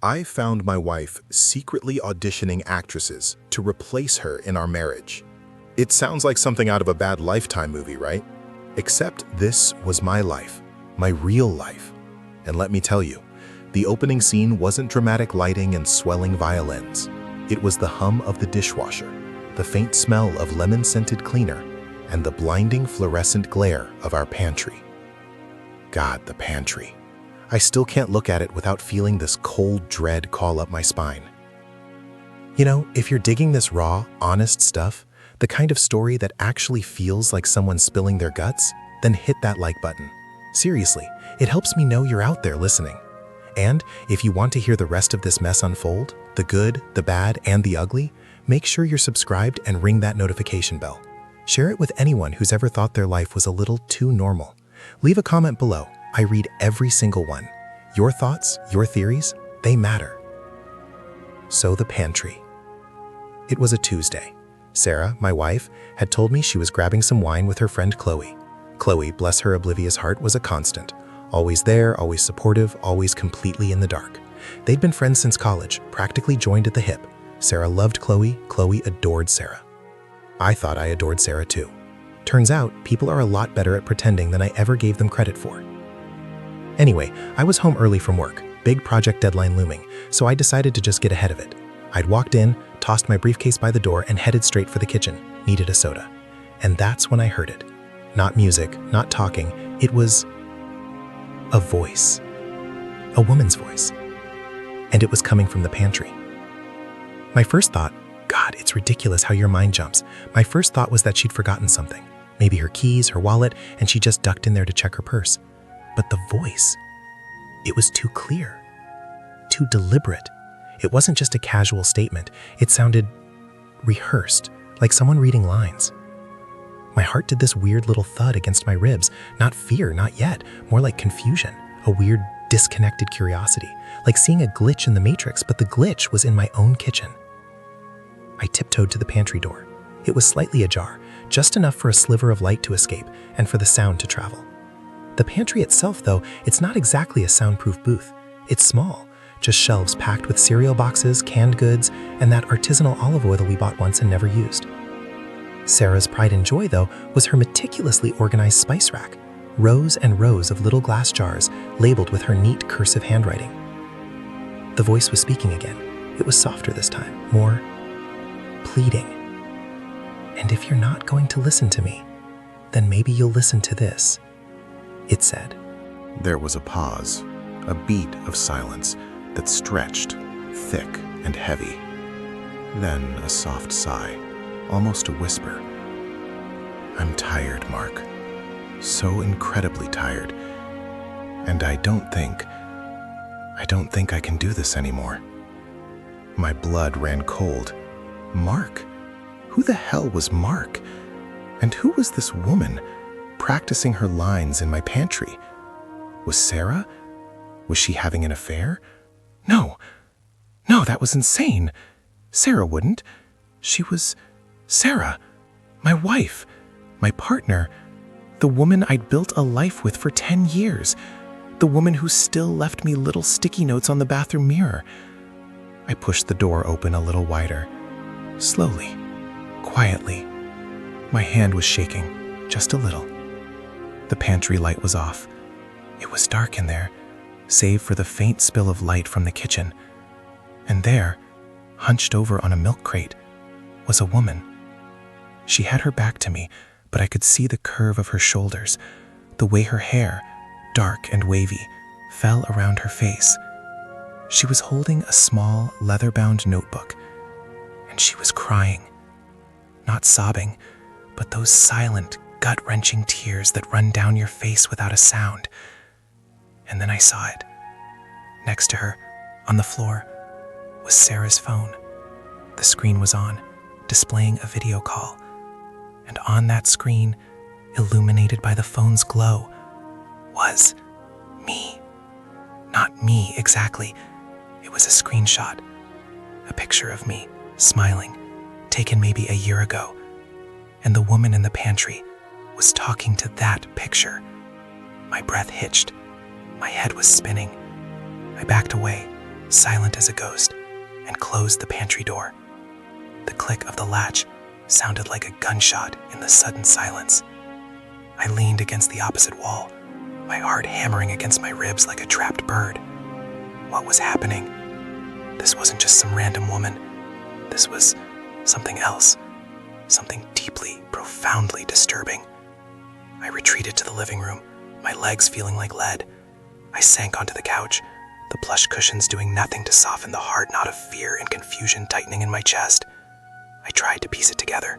I found my wife secretly auditioning actresses to replace her in our marriage. It sounds like something out of a bad Lifetime movie, right? Except this was my life, my real life. And let me tell you, the opening scene wasn't dramatic lighting and swelling violins. It was the hum of the dishwasher, the faint smell of lemon-scented cleaner, and the blinding fluorescent glare of our pantry. God, the pantry. I still can't look at it without feeling this cold dread call up my spine. You know, if you're digging this raw, honest stuff, the kind of story that actually feels like someone spilling their guts, then hit that like button. Seriously, it helps me know you're out there listening. And if you want to hear the rest of this mess unfold, the good, the bad, and the ugly, make sure you're subscribed and ring that notification bell. Share it with anyone who's ever thought their life was a little too normal. Leave a comment below. I read every single one. Your thoughts, your theories, they matter. So the pantry. It was a Tuesday. Sarah, my wife, had told me she was grabbing some wine with her friend Chloe. Chloe, bless her oblivious heart, was a constant. Always there, always supportive, always completely in the dark. They'd been friends since college, practically joined at the hip. Sarah loved Chloe, Chloe adored Sarah. I thought I adored Sarah too. Turns out, people are a lot better at pretending than I ever gave them credit for. Anyway, I was home early from work, big project deadline looming, so I decided to just get ahead of it. I'd walked in, tossed my briefcase by the door, and headed straight for the kitchen, needed a soda. And that's when I heard it. Not music, not talking, it was a voice. A woman's voice. And it was coming from the pantry. My first thought, God, it's ridiculous how your mind jumps. My first thought was that she'd forgotten something. Maybe her keys, her wallet, and she just ducked in there to check her purse. But the voice, it was too clear, too deliberate. It wasn't just a casual statement. It sounded rehearsed, like someone reading lines. My heart did this weird little thud against my ribs. Not fear, not yet. More like confusion, a weird, disconnected curiosity, like seeing a glitch in the Matrix, but the glitch was in my own kitchen. I tiptoed to the pantry door. It was slightly ajar, just enough for a sliver of light to escape and for the sound to travel. The pantry itself, though, it's not exactly a soundproof booth. It's small, just shelves packed with cereal boxes, canned goods, and that artisanal olive oil we bought once and never used. Sarah's pride and joy, though, was her meticulously organized spice rack, rows and rows of little glass jars labeled with her neat cursive handwriting. The voice was speaking again. It was softer this time, more pleading. And if you're not going to listen to me, then maybe you'll listen to this, it said. There was a pause, a beat of silence that stretched, thick and heavy. Then a soft sigh, almost a whisper. I'm tired, Mark. So incredibly tired. And I don't think I can do this anymore. My blood ran cold. Mark? Who the hell was Mark? And who was this woman practicing her lines in my pantry? Was Sarah? Was she having an affair? No, that was insane. Sarah wouldn't. She was Sarah, my wife, my partner, the woman I'd built a life with for 10 years, the woman who still left me little sticky notes on the bathroom mirror. I pushed the door open a little wider. Slowly, quietly. My hand was shaking, just a little. The pantry light was off. It was dark in there, save for the faint spill of light from the kitchen. And there, hunched over on a milk crate, was a woman. She had her back to me, but I could see the curve of her shoulders, the way her hair, dark and wavy, fell around her face. She was holding a small, leather-bound notebook, and she was crying. Not sobbing, but those silent, gut-wrenching tears that run down your face without a sound. And then I saw it. Next to her, on the floor, was Sarah's phone. The screen was on, displaying a video call. And on that screen, illuminated by the phone's glow, was me. Not me exactly. It was a screenshot. A picture of me, smiling, taken maybe a year ago. And the woman in the pantry was talking to that picture. My breath hitched. My head was spinning. I backed away, silent as a ghost, and closed the pantry door. The click of the latch sounded like a gunshot in the sudden silence. I leaned against the opposite wall, my heart hammering against my ribs like a trapped bird. What was happening? This wasn't just some random woman. This was something else, something deeply, profoundly disturbing. I retreated to the living room, my legs feeling like lead. I sank onto the couch, the plush cushions doing nothing to soften the hard knot of fear and confusion tightening in my chest. I tried to piece it together.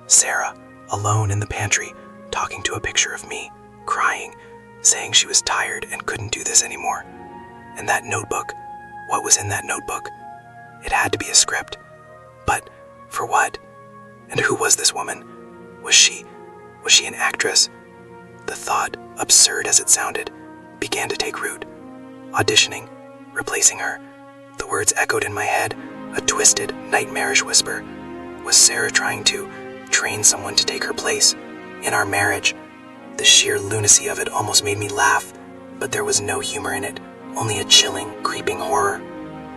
Sarah, alone in the pantry, talking to a picture of me, crying, saying she was tired and couldn't do this anymore. And that notebook, what was in that notebook? It had to be a script. But for what? And who was this woman? Was she an actress? The thought, absurd as it sounded, began to take root. Auditioning, replacing her. The words echoed in my head, a twisted, nightmarish whisper. Was Sarah trying to train someone to take her place in our marriage? The sheer lunacy of it almost made me laugh, but there was no humor in it, only a chilling, creeping horror.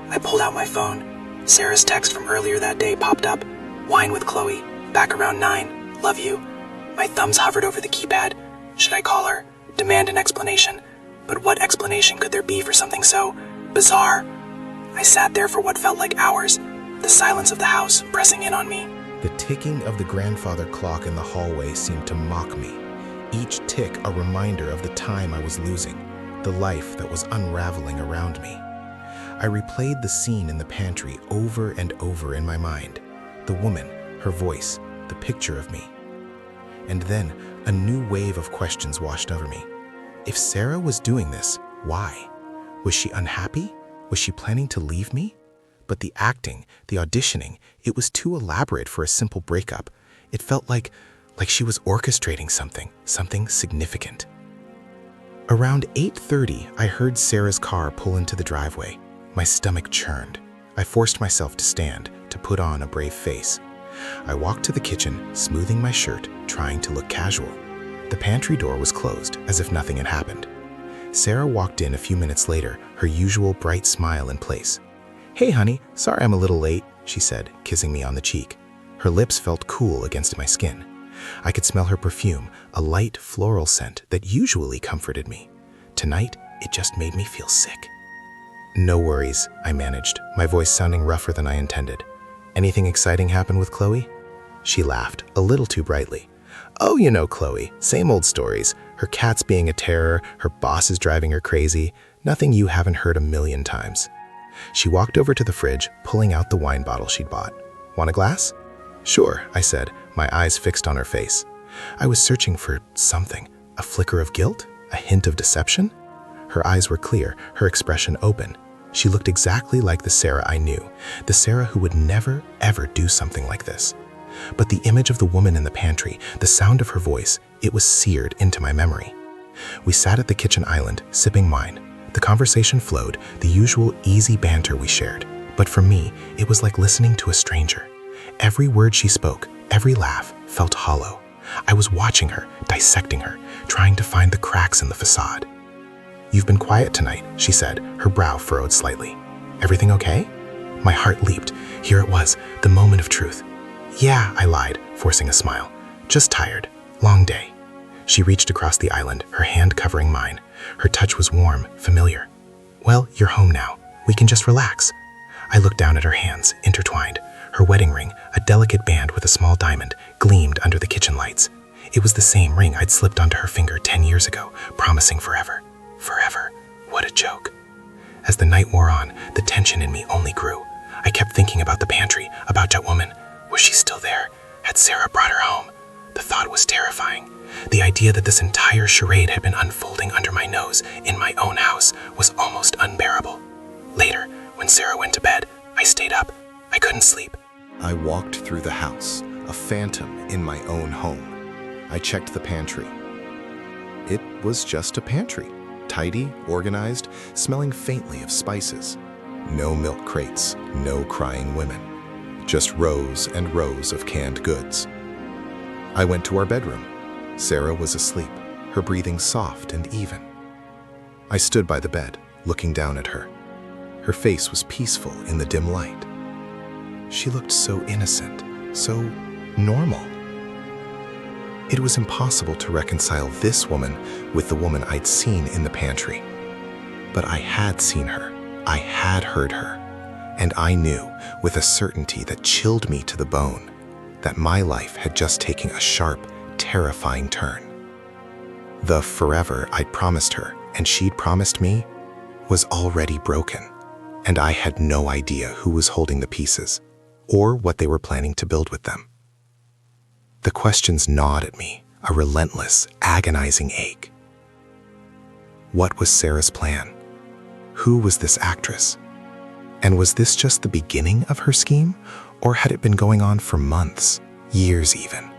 I pulled out my phone. Sarah's text from earlier that day popped up. Wine with Chloe, back around 9, love you. My thumbs hovered over the keypad. Should I call her? Demand an explanation? But what explanation could there be for something so bizarre? I sat there for what felt like hours, the silence of the house pressing in on me. The ticking of the grandfather clock in the hallway seemed to mock me. Each tick a reminder of the time I was losing, the life that was unraveling around me. I replayed the scene in the pantry over and over in my mind. The woman, her voice, the picture of me. And then a new wave of questions washed over me. If Sarah was doing this, why? Was she unhappy? Was she planning to leave me? But the acting, the auditioning, it was too elaborate for a simple breakup. It felt like she was orchestrating something significant. Around 8:30, I heard Sarah's car pull into the driveway. My stomach churned. I forced myself to stand, to put on a brave face. I walked to the kitchen, smoothing my shirt, trying to look casual. The pantry door was closed, as if nothing had happened. Sarah walked in a few minutes later, her usual bright smile in place. "Hey, honey, sorry I'm a little late," she said, kissing me on the cheek. Her lips felt cool against my skin. I could smell her perfume, a light floral scent that usually comforted me. Tonight, it just made me feel sick. "No worries," I managed, my voice sounding rougher than I intended. "Anything exciting happen with Chloe?" She laughed, a little too brightly. "Oh, you know Chloe, same old stories. Her cat's being a terror, her boss is driving her crazy. Nothing you haven't heard a million times." She walked over to the fridge, pulling out the wine bottle she'd bought. "Want a glass?" "Sure," I said, my eyes fixed on her face. I was searching for something, a flicker of guilt, a hint of deception. Her eyes were clear, her expression open. She looked exactly like the Sarah I knew, the Sarah who would never, ever do something like this. But the image of the woman in the pantry, the sound of her voice, it was seared into my memory. We sat at the kitchen island, sipping wine. The conversation flowed, the usual easy banter we shared. But for me, it was like listening to a stranger. Every word she spoke, every laugh, felt hollow. I was watching her, dissecting her, trying to find the cracks in the facade. "You've been quiet tonight," she said, her brow furrowed slightly. "Everything okay?" My heart leaped. Here it was, the moment of truth. "Yeah," I lied, forcing a smile. "Just tired. Long day." She reached across the island, her hand covering mine. Her touch was warm, familiar. "Well, you're home now. We can just relax." I looked down at her hands, intertwined. Her wedding ring, a delicate band with a small diamond, gleamed under the kitchen lights. It was the same ring I'd slipped onto her finger 10 years ago, promising forever. Forever. What a joke. As the night wore on, the tension in me only grew. I kept thinking about the pantry, about that woman. Was she still there? Had Sarah brought her home? The thought was terrifying. The idea that this entire charade had been unfolding under my nose in my own house was almost unbearable. Later, when Sarah went to bed, I stayed up. I couldn't sleep. I walked through the house, a phantom in my own home. I checked the pantry. It was just a pantry, tidy, organized, smelling faintly of spices. No milk crates, no crying women. Just rows and rows of canned goods. I went to our bedroom. Sarah was asleep, her breathing soft and even. I stood by the bed, looking down at her. Her face was peaceful in the dim light. She looked so innocent, so normal. It was impossible to reconcile this woman with the woman I'd seen in the pantry. But I had seen her, I had heard her, and I knew with a certainty that chilled me to the bone that my life had just taken a sharp, terrifying turn. The forever I'd promised her and she'd promised me was already broken, and I had no idea who was holding the pieces or what they were planning to build with them. The questions gnawed at me, a relentless, agonizing ache. What was Sarah's plan? Who was this actress? And was this just the beginning of her scheme, or had it been going on for months, years even?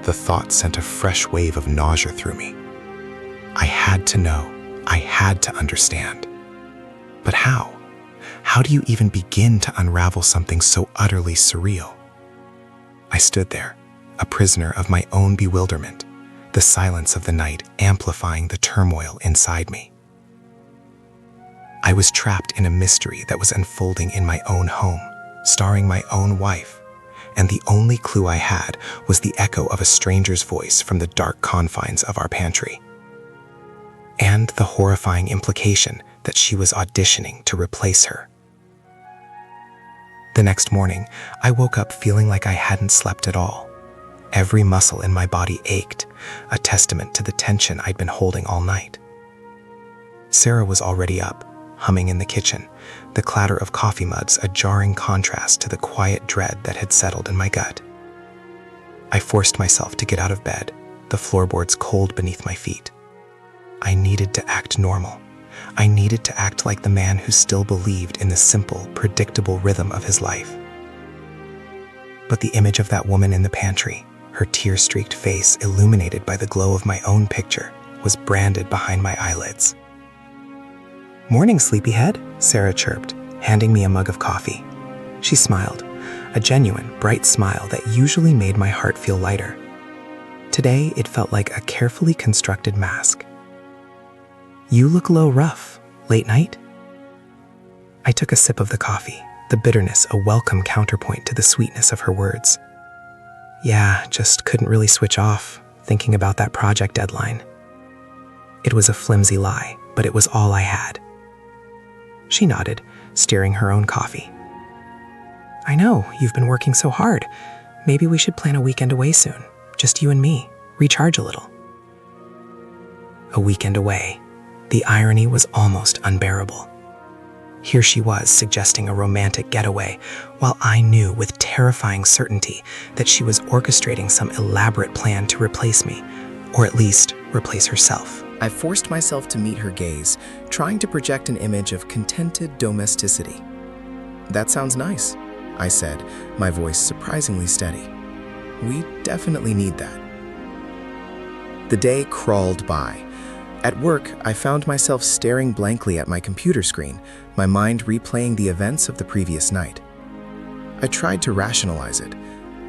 The thought sent a fresh wave of nausea through me. I had to know, I had to understand. But how? How do you even begin to unravel something so utterly surreal? I stood there, a prisoner of my own bewilderment, the silence of the night amplifying the turmoil inside me. I was trapped in a mystery that was unfolding in my own home, starring my own wife, and the only clue I had was the echo of a stranger's voice from the dark confines of our pantry. And the horrifying implication that she was auditioning to replace her. The next morning, I woke up feeling like I hadn't slept at all. Every muscle in my body ached, a testament to the tension I'd been holding all night. Sarah was already up, humming in the kitchen, the clatter of coffee mugs a jarring contrast to the quiet dread that had settled in my gut. I forced myself to get out of bed, the floorboards cold beneath my feet. I needed to act normal. I needed to act like the man who still believed in the simple, predictable rhythm of his life. But the image of that woman in the pantry, her tear-streaked face illuminated by the glow of my own picture, was branded behind my eyelids. "Morning, sleepyhead," Sarah chirped, handing me a mug of coffee. She smiled, a genuine, bright smile that usually made my heart feel lighter. Today, it felt like a carefully constructed mask. "You look a little rough. Late night?" I took a sip of the coffee, the bitterness a welcome counterpoint to the sweetness of her words. "Yeah, just couldn't really switch off, thinking about that project deadline." It was a flimsy lie, but it was all I had. She nodded, stirring her own coffee. "I know, you've been working so hard. Maybe we should plan a weekend away soon. Just you and me. Recharge a little." A weekend away. The irony was almost unbearable. Here she was suggesting a romantic getaway, while I knew with terrifying certainty that she was orchestrating some elaborate plan to replace me, or at least replace herself. I forced myself to meet her gaze, trying to project an image of contented domesticity. "That sounds nice," I said, my voice surprisingly steady. "We definitely need that." The day crawled by. At work, I found myself staring blankly at my computer screen, my mind replaying the events of the previous night. I tried to rationalize it.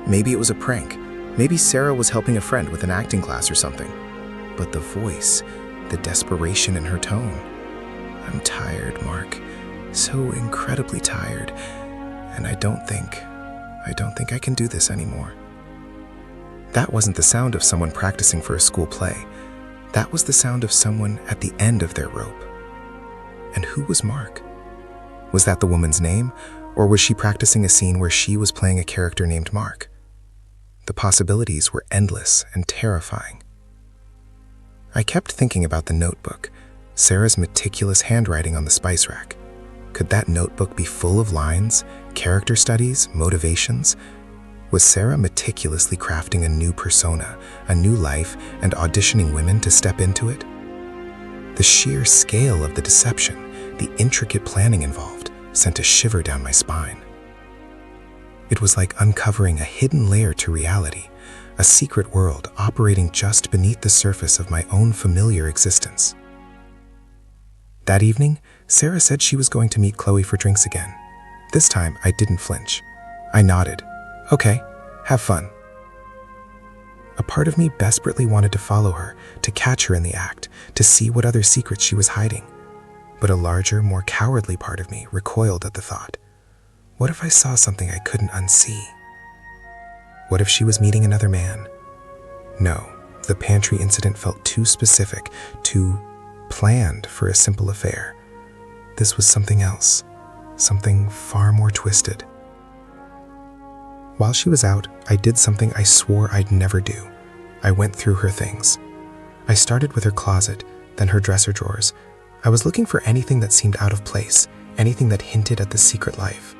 Maybe it was a prank. Maybe Sarah was helping a friend with an acting class or something. But the voice, the desperation in her tone. "I'm tired, Mark. So incredibly tired. And I don't think I can do this anymore." That wasn't the sound of someone practicing for a school play. That was the sound of someone at the end of their rope. And who was Mark? Was that the woman's name, or was she practicing a scene where she was playing a character named Mark? The possibilities were endless and terrifying. I kept thinking about the notebook, Sarah's meticulous handwriting on the spice rack. Could that notebook be full of lines, character studies, motivations? Was Sarah meticulously crafting a new persona, a new life, and auditioning women to step into it? The sheer scale of the deception, the intricate planning involved, sent a shiver down my spine. It was like uncovering a hidden layer to reality, a secret world operating just beneath the surface of my own familiar existence. That evening, Sarah said she was going to meet Chloe for drinks again. This time, I didn't flinch. I nodded. "Okay, have fun." A part of me desperately wanted to follow her, to catch her in the act, to see what other secrets she was hiding. But a larger, more cowardly part of me recoiled at the thought. What if I saw something I couldn't unsee? What if she was meeting another man? No, the pantry incident felt too specific, too planned for a simple affair. This was something else, something far more twisted. While she was out, I did something I swore I'd never do. I went through her things. I started with her closet, then her dresser drawers. I was looking for anything that seemed out of place, anything that hinted at the secret life.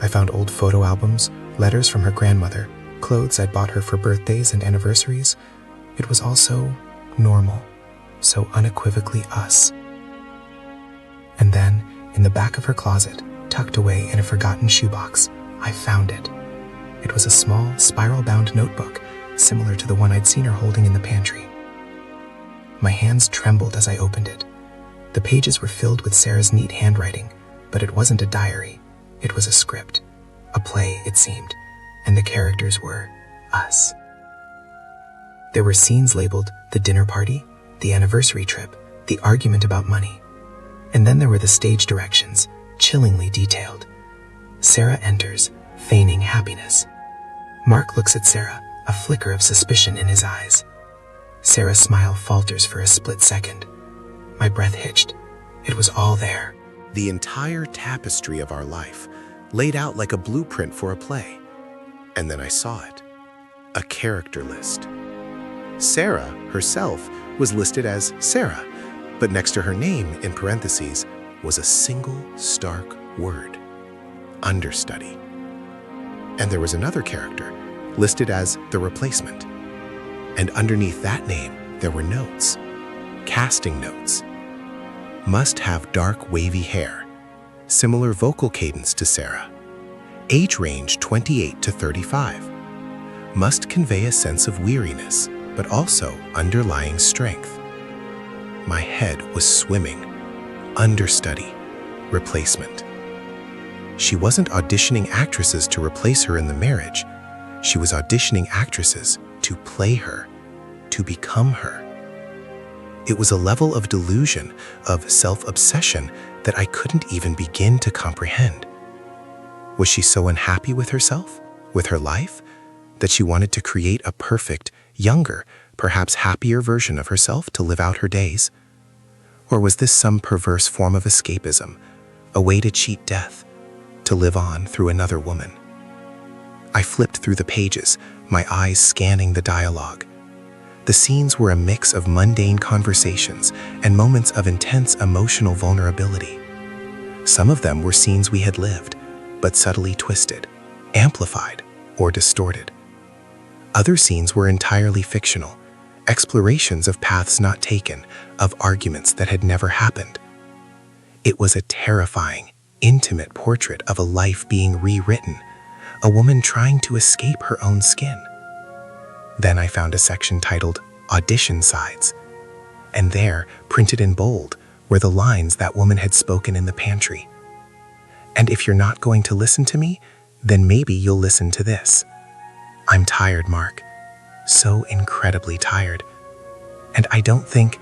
I found old photo albums, letters from her grandmother, clothes I'd bought her for birthdays and anniversaries. It was all so normal, so unequivocally us. And then, in the back of her closet, tucked away in a forgotten shoebox, I found it. It was a small, spiral-bound notebook, similar to the one I'd seen her holding in the pantry. My hands trembled as I opened it. The pages were filled with Sarah's neat handwriting, but it wasn't a diary. It was a script, a play, it seemed, and the characters were us. There were scenes labeled the dinner party, the anniversary trip, the argument about money. And then there were the stage directions, chillingly detailed. Sarah enters, feigning happiness. Mark looks at Sarah, a flicker of suspicion in his eyes. Sarah's smile falters for a split second. My breath hitched. It was all there. The entire tapestry of our life, laid out like a blueprint for a play. And then I saw it. A character list. Sarah herself was listed as Sarah, but next to her name, in parentheses, was a single stark word: understudy. And there was another character, listed as the replacement. And underneath that name, there were notes, casting notes. Must have dark wavy hair, similar vocal cadence to Sarah. Age range 28 to 35. Must convey a sense of weariness, but also underlying strength. My head was swimming. Understudy, replacement. She wasn't auditioning actresses to replace her in the marriage. She was auditioning actresses to play her, to become her. It was a level of delusion, of self-obsession that I couldn't even begin to comprehend. Was she so unhappy with herself, with her life, that she wanted to create a perfect, younger, perhaps happier version of herself to live out her days? Or was this some perverse form of escapism, a way to cheat death, to live on through another woman? I flipped through the pages, my eyes scanning the dialogue. The scenes were a mix of mundane conversations and moments of intense emotional vulnerability. Some of them were scenes we had lived, but subtly twisted, amplified, or distorted. Other scenes were entirely fictional, explorations of paths not taken, of arguments that had never happened. It was a terrifying, intimate portrait of a life being rewritten, a woman trying to escape her own skin. Then I found a section titled Audition Sides, and there, printed in bold, were the lines that woman had spoken in the pantry. And if you're not going to listen to me, then maybe you'll listen to this. I'm tired, Mark. So incredibly tired. And I don't think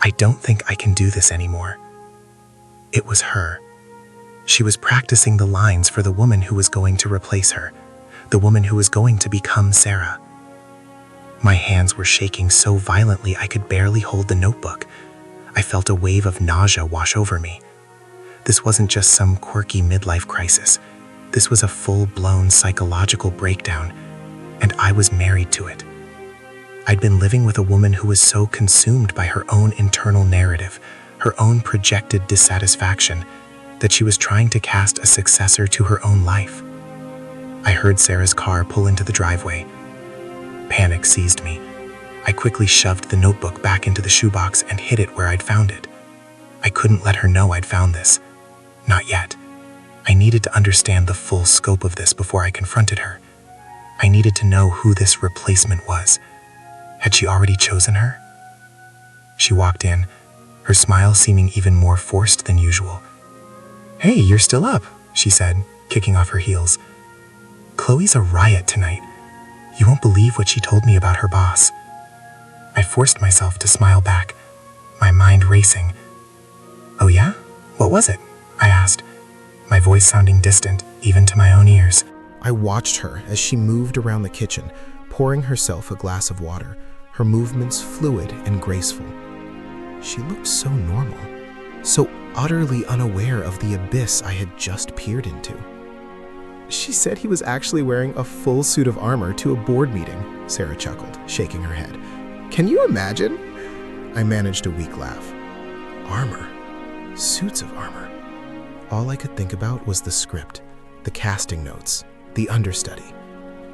I can do this anymore. It was her. She was practicing the lines for the woman who was going to replace her, the woman who was going to become Sarah. My hands were shaking so violently I could barely hold the notebook. I felt a wave of nausea wash over me. This wasn't just some quirky midlife crisis. This was a full-blown psychological breakdown, and I was married to it. I'd been living with a woman who was so consumed by her own internal narrative, her own projected dissatisfaction, that she was trying to cast a successor to her own life. I heard Sarah's car pull into the driveway. Panic seized me. I quickly shoved the notebook back into the shoebox and hid it where I'd found it. I couldn't let her know I'd found this. Not yet. I needed to understand the full scope of this before I confronted her. I needed to know who this replacement was. Had she already chosen her? She walked in, her smile seeming even more forced than usual. "Hey, you're still up," she said, kicking off her heels. "Chloe's a riot tonight. You won't believe what she told me about her boss." I forced myself to smile back, my mind racing. "Oh was it?" I asked, my voice sounding distant even to my own ears. I watched her as she moved around the kitchen, pouring herself a glass of water, her movements fluid and graceful. She looked so normal, so utterly unaware of the abyss I had just peered into. "She said he was actually wearing a full suit of armor to a board meeting," Sarah chuckled, shaking her head. "Can you imagine?" I managed a weak laugh. Armor. Suits of armor. All I could think about was the script, the casting notes, the understudy.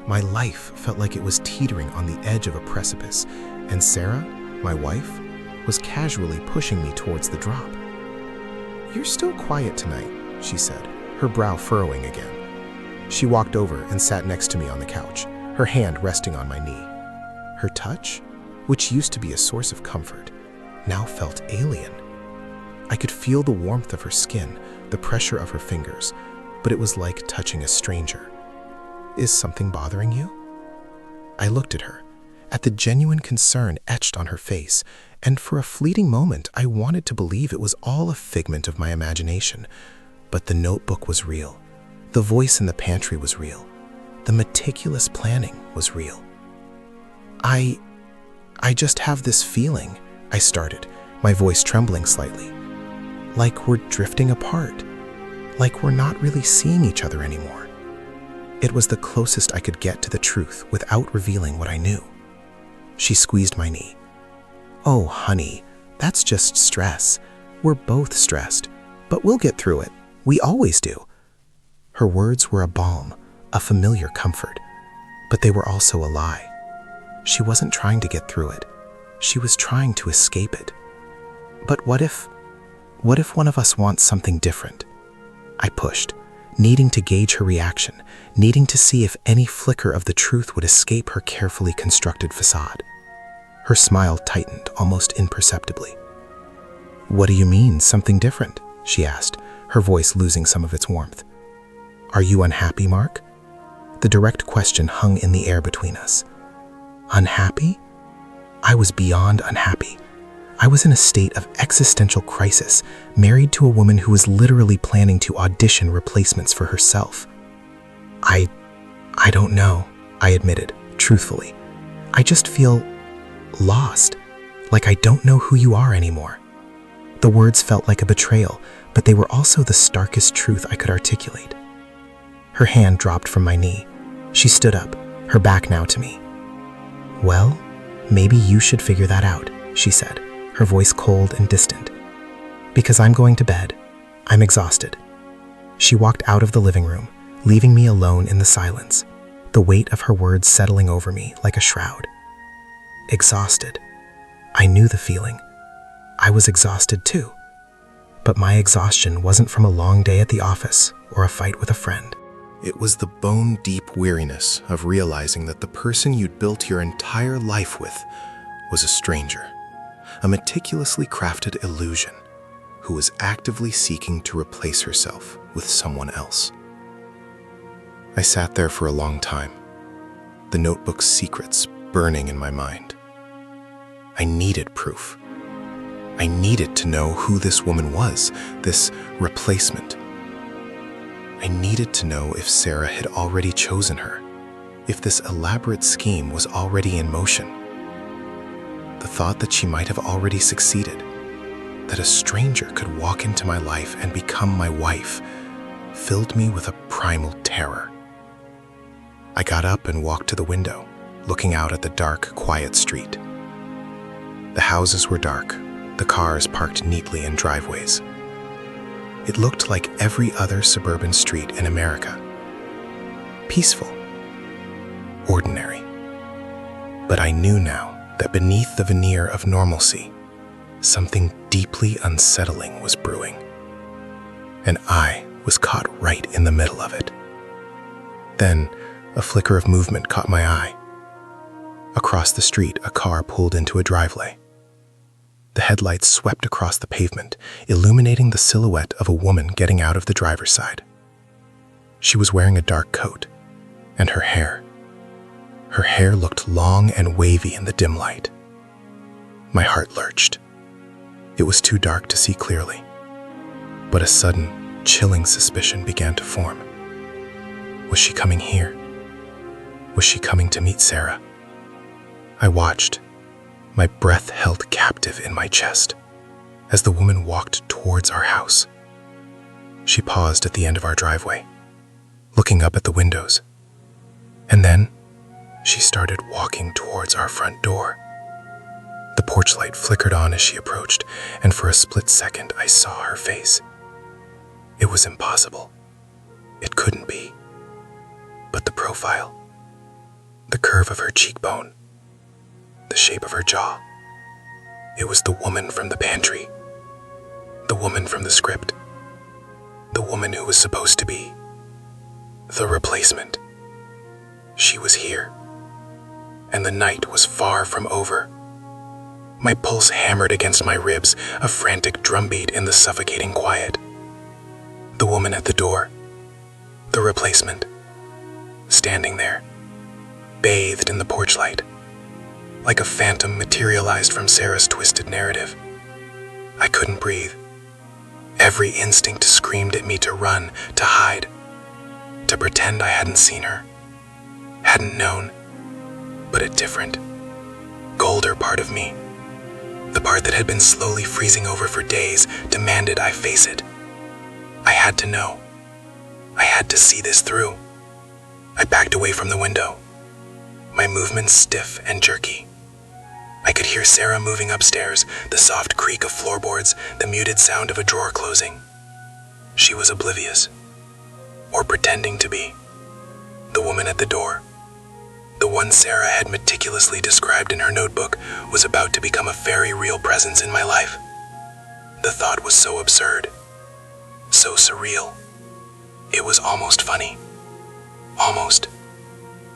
My life felt like it was teetering on the edge of a precipice, and Sarah, my wife, was casually pushing me towards the drop. "You're still quiet tonight," she said, her brow furrowing again. She walked over and sat next to me on the couch, her hand resting on my knee. Her touch, which used to be a source of comfort, now felt alien. I could feel the warmth of her skin, the pressure of her fingers, but it was like touching a stranger. "Is something bothering you?" I looked at her, at the genuine concern etched on her face, and for a fleeting moment I wanted to believe it was all a figment of my imagination. But the notebook was real. The voice in the pantry was real. The meticulous planning was real. I just have this feeling," I started, my voice trembling slightly. "Like we're drifting apart. Like we're not really seeing each other anymore." It was the closest I could get to the truth without revealing what I knew. She squeezed my knee. "Oh, honey, that's just stress. We're both stressed, but we'll get through it. We always do." Her words were a balm, a familiar comfort, but they were also a lie. She wasn't trying to get through it. She was trying to escape it. "But what if one of us wants something different?" I pushed, needing to gauge her reaction, needing to see if any flicker of the truth would escape her carefully constructed facade. Her smile tightened almost imperceptibly. "What do you mean, something different?" she asked, her voice losing some of its warmth. "Are you unhappy, Mark?" The direct question hung in the air between us. Unhappy? I was beyond unhappy. I was in a state of existential crisis, married to a woman who was literally planning to audition replacements for herself. I don't know, I admitted, truthfully. I just feel lost, like I don't know who you are anymore. The words felt like a betrayal, but they were also the starkest truth I could articulate. Her hand dropped from my knee. She stood up, her back now to me. "Well, maybe you should figure that out," she said, her voice cold and distant. "Because I'm going to bed. I'm exhausted." She walked out of the living room, leaving me alone in the silence, the weight of her words settling over me like a shroud. Exhausted. I knew the feeling. I was exhausted too. But my exhaustion wasn't from a long day at the office or a fight with a friend. It was the bone-deep weariness of realizing that the person you'd built your entire life with was a stranger, a meticulously crafted illusion who was actively seeking to replace herself with someone else. I sat there for a long time, the notebook's secrets burning in my mind. I needed proof. I needed to know who this woman was, this replacement. I needed to know if Sarah had already chosen her, if this elaborate scheme was already in motion. The thought that she might have already succeeded, that a stranger could walk into my life and become my wife, filled me with a primal terror. I got up and walked to the window, looking out at the dark, quiet street. The houses were dark, the cars parked neatly in driveways. It looked like every other suburban street in America. Peaceful. Ordinary. But I knew now that beneath the veneer of normalcy, something deeply unsettling was brewing. And I was caught right in the middle of it. Then, a flicker of movement caught my eye. Across the street, a car pulled into a driveway. The headlights swept across the pavement, illuminating the silhouette of a woman getting out of the driver's side. She was wearing a dark coat, and her hair looked long and wavy in the dim light. My heart lurched. It was too dark to see clearly. But a sudden, chilling suspicion began to form. Was she coming here? Was she coming to meet Sarah? I watched, my breath held captive in my chest, as the woman walked towards our house. She paused at the end of our driveway, looking up at the windows. And then, she started walking towards our front door. The porch light flickered on as she approached, and for a split second I saw her face. It was impossible. It couldn't be. But the profile, the curve of her cheekbone, the shape of her jaw, it was the woman from the pantry, the woman from the script, the woman who was supposed to be the replacement. She was here, and the night was far from over. My pulse hammered against my ribs, a frantic drumbeat in the suffocating quiet. The woman at the door, the replacement, standing there, bathed in the porch light, like a phantom materialized from Sarah's twisted narrative. I couldn't breathe. Every instinct screamed at me to run, to hide, to pretend I hadn't seen her, hadn't known, but a different, colder part of me, the part that had been slowly freezing over for days, demanded I face it. I had to know. I had to see this through. I backed away from the window, my movements stiff and jerky. I could hear Sarah moving upstairs, the soft creak of floorboards, the muted sound of a drawer closing. She was oblivious, or pretending to be. The woman at the door, the one Sarah had meticulously described in her notebook, was about to become a very real presence in my life. The thought was so absurd, so surreal. It was almost funny. Almost.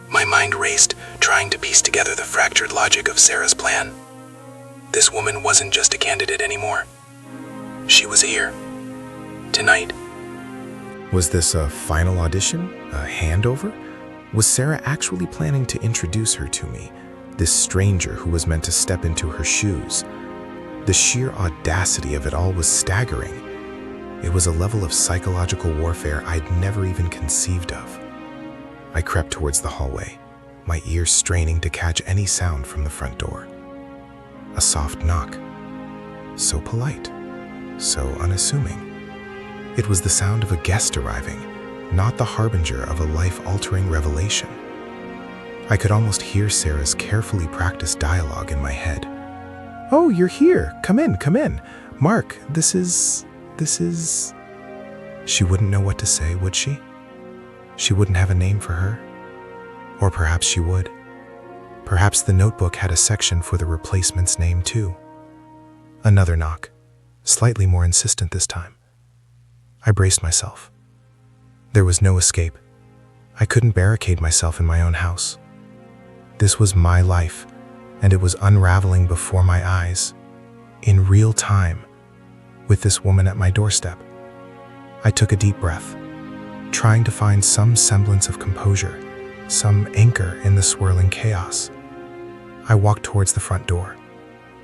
My mind raced, trying to piece together the fractured logic of Sarah's plan. This woman wasn't just a candidate anymore. She was here. Tonight. Was this a final audition? A handover? Was Sarah actually planning to introduce her to me, this stranger who was meant to step into her shoes? The sheer audacity of it all was staggering. It was a level of psychological warfare I'd never even conceived of. I crept towards the hallway, my ears straining to catch any sound from the front door. A soft knock. So polite, so unassuming. It was the sound of a guest arriving, not the harbinger of a life-altering revelation. I could almost hear Sarah's carefully practiced dialogue in my head. "Oh, you're here. Come in, come in. Mark, this is... She wouldn't know what to say, would she? She wouldn't have a name for her. Or perhaps she would. Perhaps the notebook had a section for the replacement's name too. Another knock, slightly more insistent this time. I braced myself. There was no escape. I couldn't barricade myself in my own house. This was my life, and it was unraveling before my eyes, in real time, with this woman at my doorstep. I took a deep breath, trying to find some semblance of composure, some anchor in the swirling chaos. I walked towards the front door,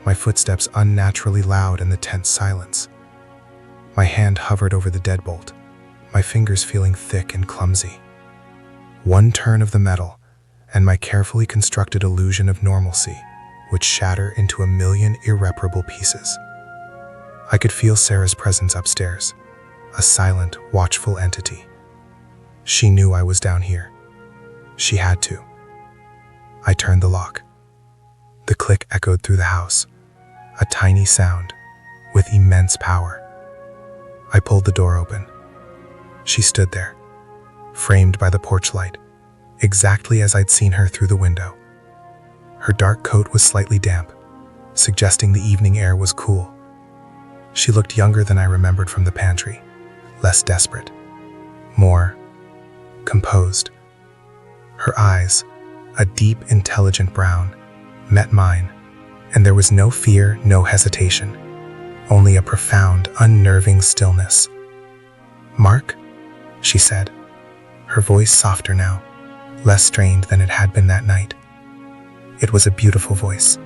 my footsteps unnaturally loud in the tense silence. My hand hovered over the deadbolt, my fingers feeling thick and clumsy. One turn of the metal, and my carefully constructed illusion of normalcy would shatter into a million irreparable pieces. I could feel Sarah's presence upstairs, a silent, watchful entity. She knew I was down here. She had to. I turned the lock. The click echoed through the house, a tiny sound with immense power. I pulled the door open. She stood there, framed by the porch light, exactly as I'd seen her through the window. Her dark coat was slightly damp, suggesting the evening air was cool. She looked younger than I remembered from the pantry, less desperate, more composed. Her eyes, a deep, intelligent brown, met mine, and there was no fear, no hesitation, only a profound, unnerving stillness. "Mark?" she said, her voice softer now, less strained than it had been that night. It was a beautiful voice,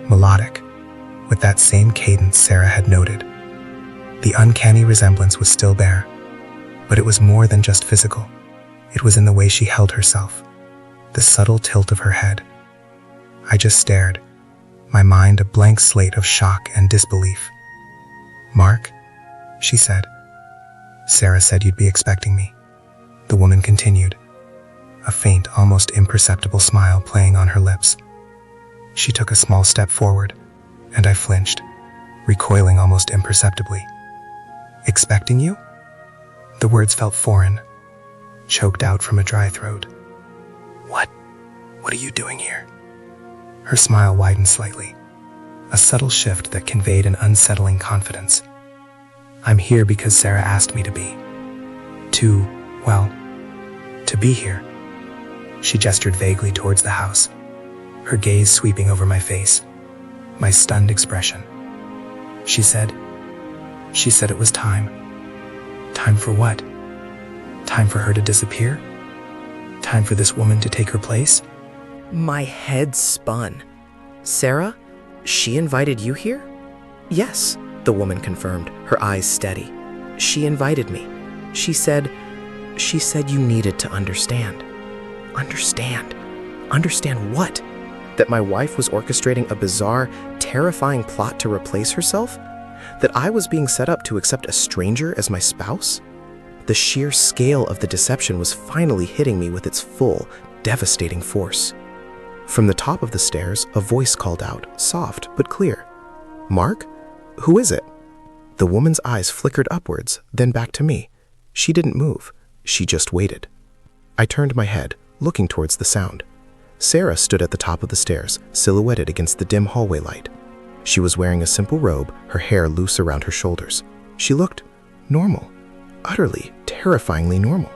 melodic, with that same cadence Sarah had noted. The uncanny resemblance was still there, but it was more than just physical. It was in the way she held herself, the subtle tilt of her head. I just stared, my mind a blank slate of shock and disbelief. "Mark," she said. "Sarah said you'd be expecting me." The woman continued, a faint, almost imperceptible smile playing on her lips. She took a small step forward, and I flinched, recoiling almost imperceptibly. "Expecting you?" The words felt foreign, choked out from a dry throat. What are you doing here?" Her smile widened slightly, a subtle shift that conveyed an unsettling confidence. "I'm here because Sarah asked me to be. To be here." She gestured vaguely towards the house, her gaze sweeping over my face, my stunned expression. She said it was time. Time for what? Time for her to disappear? Time for this woman to take her place? My head spun. "Sarah? She invited you here?" "Yes," the woman confirmed, her eyes steady. "She invited me. She said you needed to understand." Understand? Understand what? That my wife was orchestrating a bizarre, terrifying plot to replace herself? That I was being set up to accept a stranger as my spouse? The sheer scale of the deception was finally hitting me with its full, devastating force. From the top of the stairs, a voice called out, soft but clear. "Mark? Who is it?" The woman's eyes flickered upwards, then back to me. She didn't move. She just waited. I turned my head, looking towards the sound. Sarah stood at the top of the stairs, silhouetted against the dim hallway light. She was wearing a simple robe, her hair loose around her shoulders. She looked normal, utterly, terrifyingly normal.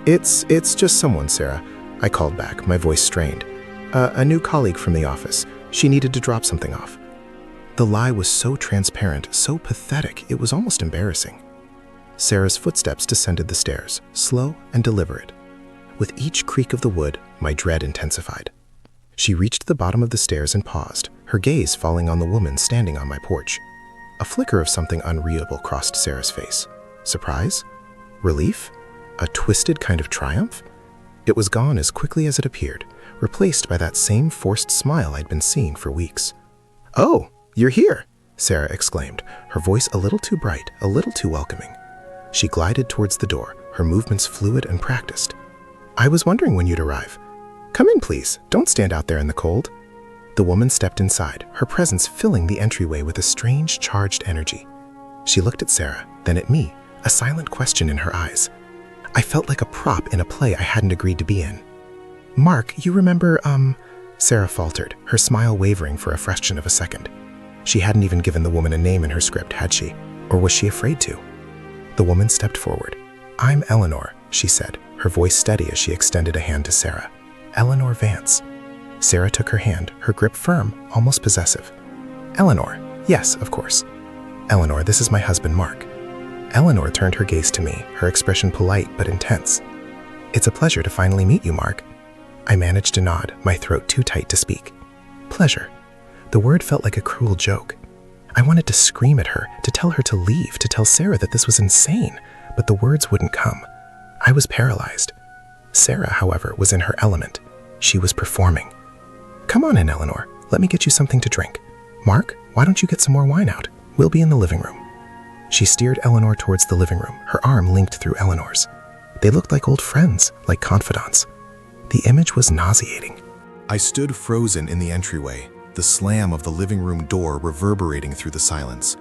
It's just someone, Sarah," I called back, my voice strained. A new colleague from the office. She needed to drop something off." The lie was so transparent, so pathetic, it was almost embarrassing. Sarah's footsteps descended the stairs, slow and deliberate. With each creak of the wood, my dread intensified. She reached the bottom of the stairs and paused, her gaze falling on the woman standing on my porch. A flicker of something unreadable crossed Sarah's face. Surprise? Relief? A twisted kind of triumph? It was gone as quickly as it appeared, replaced by that same forced smile I'd been seeing for weeks. "Oh, you're here," Sarah exclaimed, her voice a little too bright, a little too welcoming. She glided towards the door, her movements fluid and practiced. "I was wondering when you'd arrive. Come in, please. Don't stand out there in the cold." The woman stepped inside, her presence filling the entryway with a strange, charged energy. She looked at Sarah, then at me, a silent question in her eyes. I felt like a prop in a play I hadn't agreed to be in. "Mark, you remember, Sarah faltered, her smile wavering for a fraction of a second. She hadn't even given the woman a name in her script, had she? Or was she afraid to? The woman stepped forward. "I'm Eleanor," she said, her voice steady as she extended a hand to Sarah. "Eleanor Vance." Sarah took her hand, her grip firm, almost possessive. "Eleanor, yes, of course. Eleanor, this is my husband, Mark." Eleanor turned her gaze to me, her expression polite but intense. "It's a pleasure to finally meet you, Mark." I managed to nod, my throat too tight to speak. Pleasure. The word felt like a cruel joke. I wanted to scream at her, to tell her to leave, to tell Sarah that this was insane, but the words wouldn't come. I was paralyzed. Sarah, however, was in her element. She was performing. "Come on in, Eleanor. Let me get you something to drink. Mark, why don't you get some more wine out? We'll be in the living room." She steered Eleanor towards the living room, her arm linked through Eleanor's. They looked like old friends, like confidants. The image was nauseating. I stood frozen in the entryway, the slam of the living room door reverberating through the silence.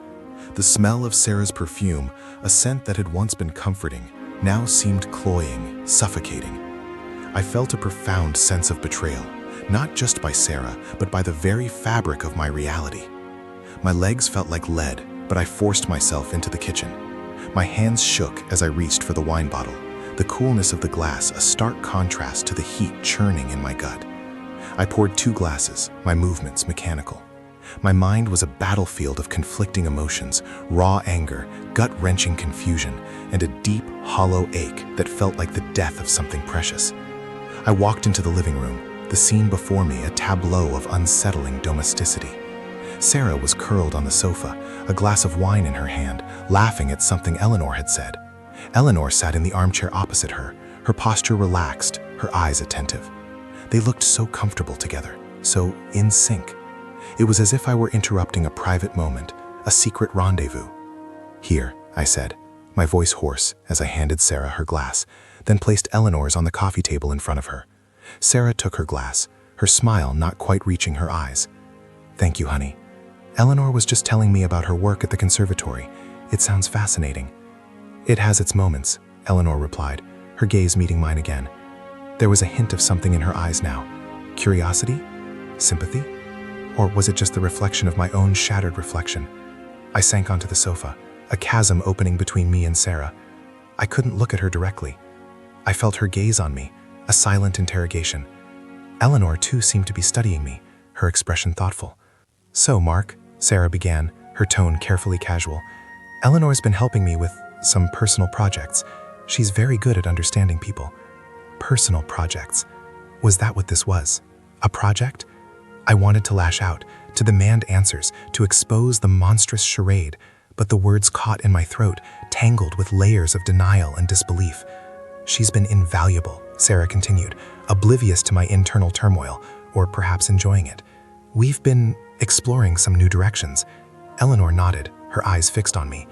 The smell of Sarah's perfume, a scent that had once been comforting, now seemed cloying, suffocating. I felt a profound sense of betrayal, not just by Sarah, but by the very fabric of my reality. My legs felt like lead, but I forced myself into the kitchen. My hands shook as I reached for the wine bottle, the coolness of the glass a stark contrast to the heat churning in my gut. I poured 2 glasses, my movements mechanical. My mind was a battlefield of conflicting emotions, raw anger, gut-wrenching confusion, and a deep, hollow ache that felt like the death of something precious. I walked into the living room, the scene before me a tableau of unsettling domesticity. Sarah was curled on the sofa, a glass of wine in her hand, laughing at something Eleanor had said. Eleanor sat in the armchair opposite her, her posture relaxed, her eyes attentive. They looked so comfortable together, so in sync. It was as if I were interrupting a private moment, a secret rendezvous. "Here," I said, my voice hoarse as I handed Sarah her glass, then placed Eleanor's on the coffee table in front of her. Sarah took her glass, her smile not quite reaching her eyes. "Thank you, honey. Eleanor was just telling me about her work at the conservatory. It sounds fascinating." "It has its moments," Eleanor replied, her gaze meeting mine again. There was a hint of something in her eyes now. Curiosity? Sympathy? Or was it just the reflection of my own shattered reflection? I sank onto the sofa, a chasm opening between me and Sarah. I couldn't look at her directly. I felt her gaze on me, a silent interrogation. Eleanor, too, seemed to be studying me, her expression thoughtful. "So, Mark," Sarah began, her tone carefully casual, "Eleanor's been helping me with some personal projects. She's very good at understanding people." Personal projects. Was that what this was? A project? I wanted to lash out, to demand answers, to expose the monstrous charade, but the words caught in my throat, tangled with layers of denial and disbelief. "She's been invaluable," Sarah continued, oblivious to my internal turmoil, or perhaps enjoying it. "We've been exploring some new directions." Eleanor nodded, her eyes fixed on me.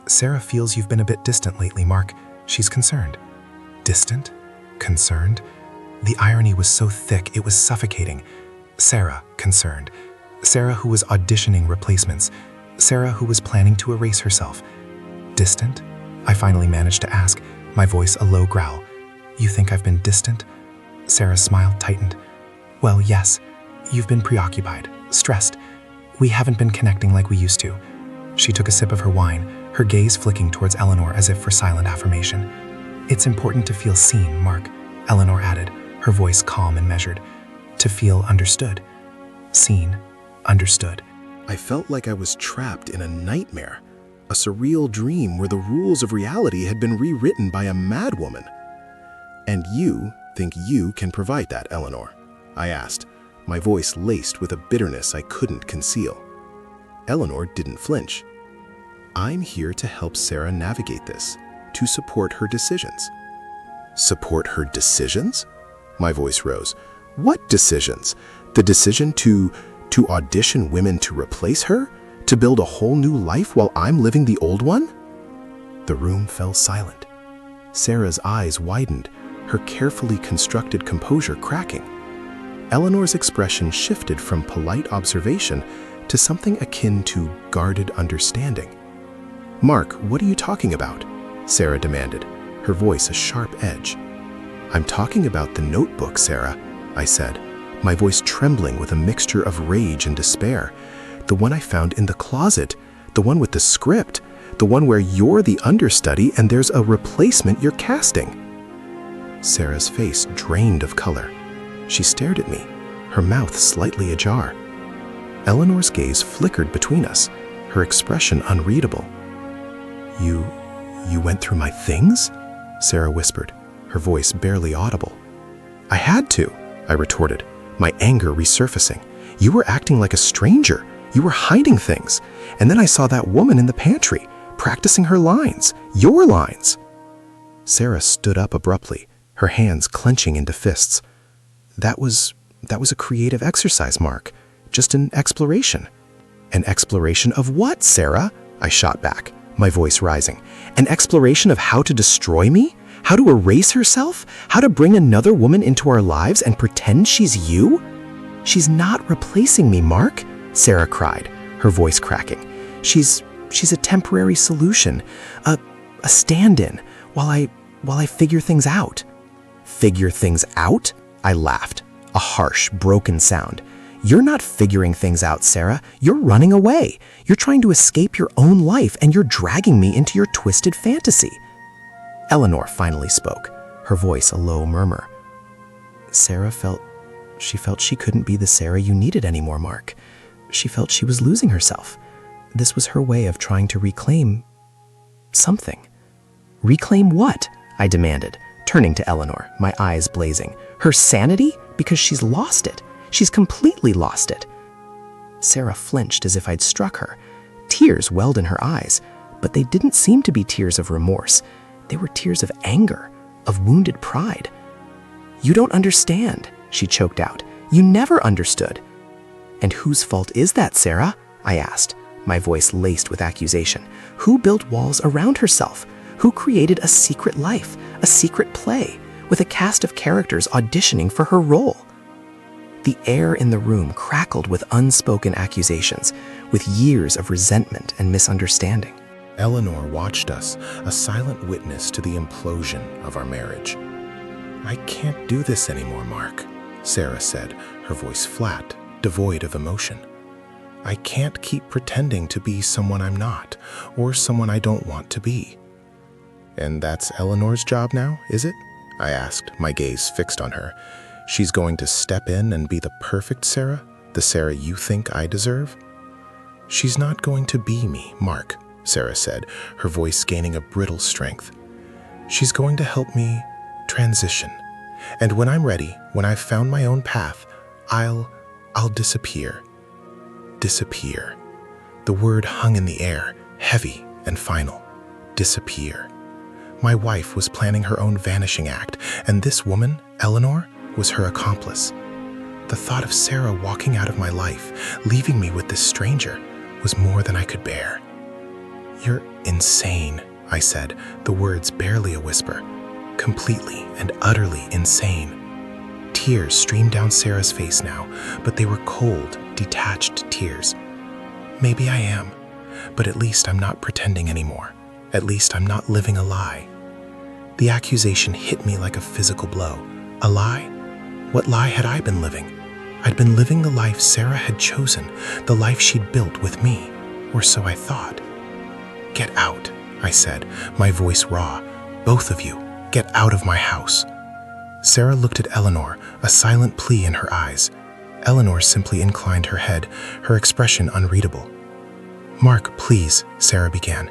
"Sarah feels you've been a bit distant lately, Mark. She's concerned." Distant? Concerned? The irony was so thick it was suffocating. Sarah, concerned. Sarah who was auditioning replacements. Sarah who was planning to erase herself. Distant? I finally managed to ask, my voice a low growl. "You think I've been distant?" Sarah's smile tightened. "Well, yes. You've been preoccupied, stressed. We haven't been connecting like we used to." She took a sip of her wine, her gaze flicking towards Eleanor as if for silent affirmation. "It's important to feel seen, Mark," Eleanor added, her voice calm and measured. "To feel understood. Seen, understood." I felt like I was trapped in a nightmare, a surreal dream where the rules of reality had been rewritten by a madwoman. "And you think you can provide that, Eleanor?" I asked, my voice laced with a bitterness I couldn't conceal. Eleanor didn't flinch. "I'm here to help Sarah navigate this, to support her decisions." "Support her decisions?" My voice rose. "What decisions? The decision to audition women to replace her? To build a whole new life while I'm living the old one?" The room fell silent. Sarah's eyes widened, her carefully constructed composure cracking. Eleanor's expression shifted from polite observation to something akin to guarded understanding. "Mark, what are you talking about?" Sarah demanded, her voice a sharp edge. "I'm talking about the notebook, Sarah," I said, my voice trembling with a mixture of rage and despair. "The one I found in the closet, the one with the script, the one where you're the understudy and there's a replacement you're casting." Sarah's face drained of color. She stared at me, her mouth slightly ajar. Eleanor's gaze flickered between us, her expression unreadable. You went through my things?" Sarah whispered, her voice barely audible. "I had to," I retorted, my anger resurfacing. "You were acting like a stranger. You were hiding things. And then I saw that woman in the pantry, practicing her lines, your lines." Sarah stood up abruptly, her hands clenching into fists. That was a creative exercise, Mark. Just an exploration." "An exploration of what, Sarah?" I shot back, my voice rising. "An exploration of how to destroy me? How to erase herself? How to bring another woman into our lives and pretend she's you?" "She's not replacing me, Mark," Sarah cried, her voice cracking. She's a temporary solution, a stand-in, while I figure things out." "Figure things out?" I laughed, a harsh, broken sound. "You're not figuring things out, Sarah. You're running away. You're trying to escape your own life, and you're dragging me into your twisted fantasy." Eleanor finally spoke, her voice a low murmur. Sarah felt she couldn't be the Sarah you needed anymore, Mark. She felt she was losing herself. This was her way of trying to reclaim something. "Reclaim what?" I demanded, turning to Eleanor, my eyes blazing. "Her sanity? Because she's lost it. She's completely lost it." Sarah flinched as if I'd struck her. Tears welled in her eyes, but they didn't seem to be tears of remorse. They were tears of anger, of wounded pride. "You don't understand," she choked out. "You never understood." "And whose fault is that, Sarah?" I asked, my voice laced with accusation. "Who built walls around herself? Who created a secret life, a secret play, with a cast of characters auditioning for her role?" The air in the room crackled with unspoken accusations, with years of resentment and misunderstanding. Eleanor watched us, a silent witness to the implosion of our marriage. "I can't do this anymore, Mark," Sarah said, her voice flat, devoid of emotion. "I can't keep pretending to be someone I'm not, or someone I don't want to be." "And that's Eleanor's job now, is it?" I asked, my gaze fixed on her. "She's going to step in and be the perfect Sarah, the Sarah you think I deserve?" "She's not going to be me, Mark," Sarah said, her voice gaining a brittle strength. "She's going to help me transition. And when I'm ready, when I've found my own path, I'll disappear." Disappear. The word hung in the air, heavy and final. Disappear. My wife was planning her own vanishing act, and this woman, Eleanor, was her accomplice. The thought of Sarah walking out of my life, leaving me with this stranger, was more than I could bear. "You're insane," I said, the words barely a whisper. Completely and utterly insane. Tears streamed down Sarah's face now, but they were cold, detached tears. "Maybe I am, but at least I'm not pretending anymore. At least I'm not living a lie." The accusation hit me like a physical blow. A lie? What lie had I been living? I'd been living the life Sarah had chosen, the life she'd built with me, or so I thought. "Get out," I said, my voice raw. "Both of you, get out of my house." Sarah looked at Eleanor, a silent plea in her eyes. Eleanor simply inclined her head, her expression unreadable. "Mark, please," Sarah began.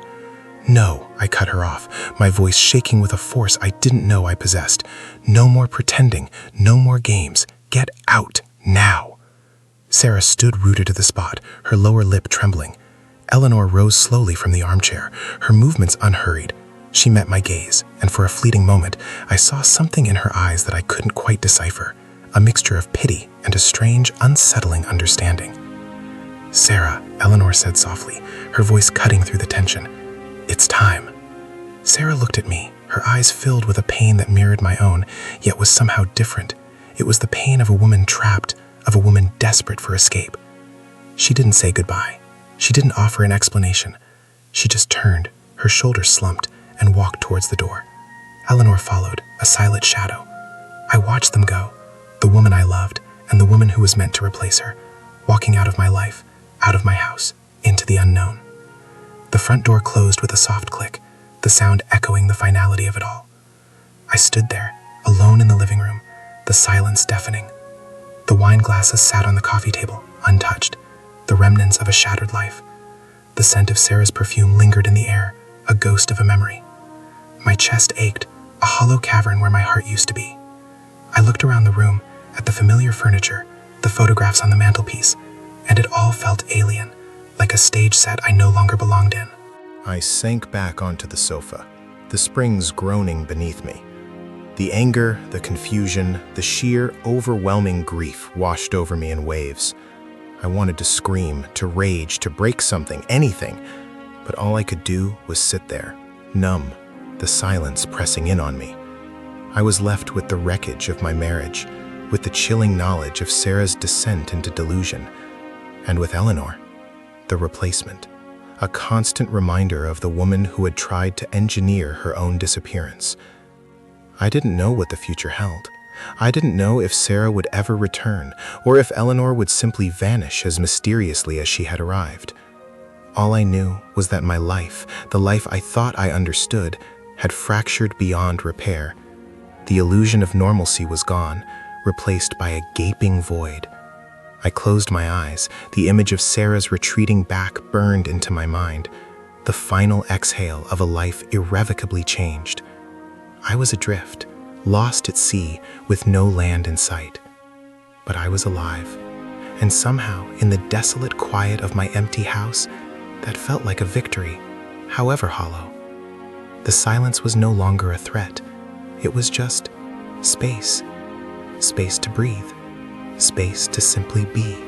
"No," I cut her off, my voice shaking with a force I didn't know I possessed. "No more pretending, no more games. Get out, now." Sarah stood rooted to the spot, her lower lip trembling. Eleanor rose slowly from the armchair, her movements unhurried. She met my gaze, and for a fleeting moment, I saw something in her eyes that I couldn't quite decipher, a mixture of pity and a strange, unsettling understanding. "Sarah," Eleanor said softly, her voice cutting through the tension. "It's time." Sarah looked at me, her eyes filled with a pain that mirrored my own, yet was somehow different. It was the pain of a woman trapped, of a woman desperate for escape. She didn't say goodbye. She didn't offer an explanation. She just turned, her shoulders slumped, and walked towards the door. Eleanor followed, a silent shadow. I watched them go, the woman I loved, and the woman who was meant to replace her, walking out of my life, out of my house, into the unknown. The front door closed with a soft click, the sound echoing the finality of it all. I stood there, alone in the living room, the silence deafening. The wine glasses sat on the coffee table, untouched, the remnants of a shattered life. The scent of Sarah's perfume lingered in the air, a ghost of a memory. My chest ached, a hollow cavern where my heart used to be. I looked around the room, at the familiar furniture, the photographs on the mantelpiece, and it all felt alien, like a stage set I no longer belonged in. I sank back onto the sofa, the springs groaning beneath me. The anger, the confusion, the sheer, overwhelming grief washed over me in waves. I wanted to scream, to rage, to break something, anything, but all I could do was sit there, numb, the silence pressing in on me. I was left with the wreckage of my marriage, with the chilling knowledge of Sarah's descent into delusion, and with Eleanor, the replacement, a constant reminder of the woman who had tried to engineer her own disappearance. I didn't know what the future held. I didn't know if Sarah would ever return, or if Eleanor would simply vanish as mysteriously as she had arrived. All I knew was that my life, the life I thought I understood, had fractured beyond repair. The illusion of normalcy was gone, replaced by a gaping void. I closed my eyes. The image of Sarah's retreating back burned into my mind, the final exhale of a life irrevocably changed. I was adrift, lost at sea, with no land in sight. But I was alive, And somehow, in the desolate quiet of my empty house, that felt like a victory, however hollow. The silence was no longer a threat. It was just space. Space to breathe. Space to simply be.